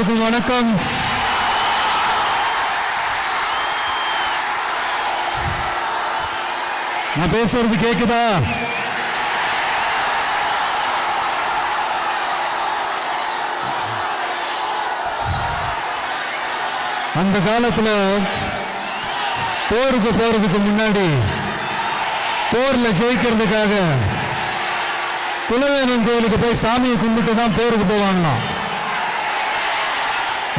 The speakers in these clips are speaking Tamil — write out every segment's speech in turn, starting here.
எல்லோருக்கும் வணக்கம். நான் பேசுறது கேக்குதா? அந்த காலத்துல போருக்கு போறதுக்கு முன்னாடி போர்ல ஜெயிக்கிறதுக்காக குலதெய்வம் கோயிலுக்கு போய் சாமியை கும்பிட்டு தான் போருக்கு போவாங்களாம்.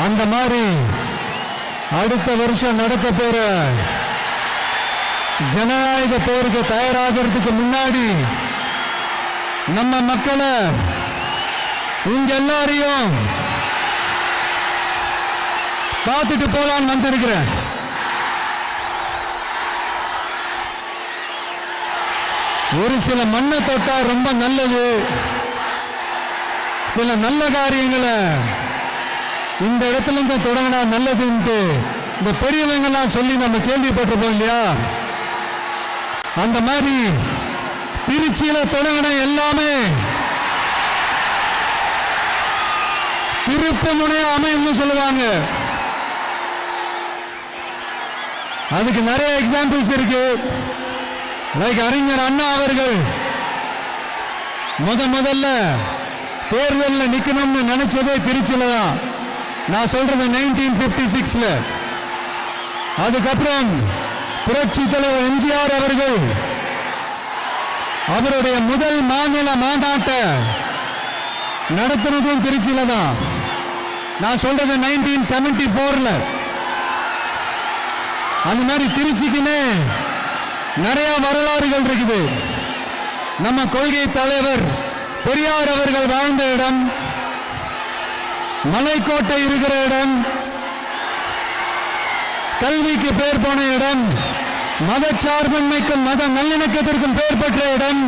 அந்த மாதிரி அடுத்த வருஷம் நடக்க போற ஜனநாயக போருக்கு தயாராகிறதுக்கு முன்னாடி நம்ம மக்களை உங்க எல்லாரையும் பார்த்துட்டு போலான்னு வந்திருக்கிறேன். ஒரு சில மண்ணை தொட்டா ரொம்ப நல்லது, சில நல்ல காரியங்களை இந்த இடத்துல இருந்து தொடங்கினா நல்லதுன்ட்டு இந்த பெரியவங்கெல்லாம் சொல்லி நம்ம கேள்விப்பட்டிருப்போம் இல்லையா? அந்த மாதிரி திருச்சியில தொடங்கின எல்லாமே திருப்பு முனைய அமைன்னு சொல்லுவாங்க. அதுக்கு நிறைய எக்ஸாம்பிள்ஸ் இருக்கு. லைக் அறிஞர் அண்ணா அவர்கள் முதல்ல தேர்தலில் நிக்கணும்னு நினைச்சதே திருச்சியில தான். நான் சொல்றது 1956ல. அதுக்கப்புறம் புரட்சி தலைவர் எம்ஜிஆர் அவர்கள் அவருடைய முதல் மாநில மாநாட்டை நடத்துனதும் திருச்சியில தான். நான் சொல்றது 1974ல. அந்த மாதிரி திருச்சிக்குன்னு நிறைய வரலாறுகள் இருக்குது. நம்ம கொள்கை தலைவர் பெரியார் அவர்கள் வாழ்ந்த இடம், மலைக்கோட்டை இருக்கிற இடம், கல்விக்கு பேர் போன இடம், மதச்சார்பின்மைக்கும் மத நல்லிணக்கத்திற்கும் பெயர் பெற்ற இடம்,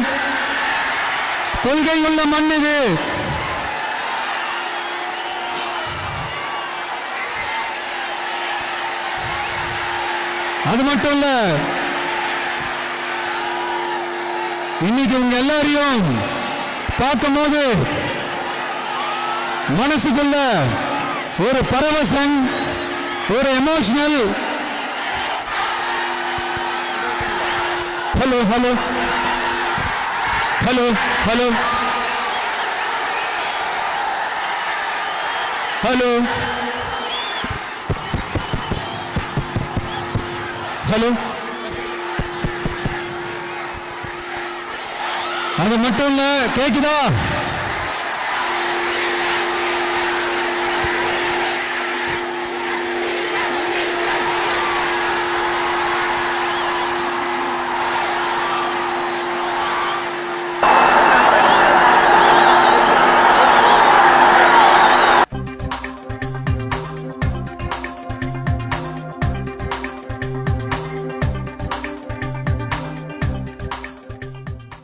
கொள்கை உள்ள மண் இது. அது மட்டும் இல்ல, இன்னைக்கு உங்க எல்லாரையும் பார்க்கும் போது மனசுக்குள்ள ஒரு பரவசம், ஒரு emotional. Hello hello hello hello hello hello. அது மட்டும் இல்ல, கேக்குதா?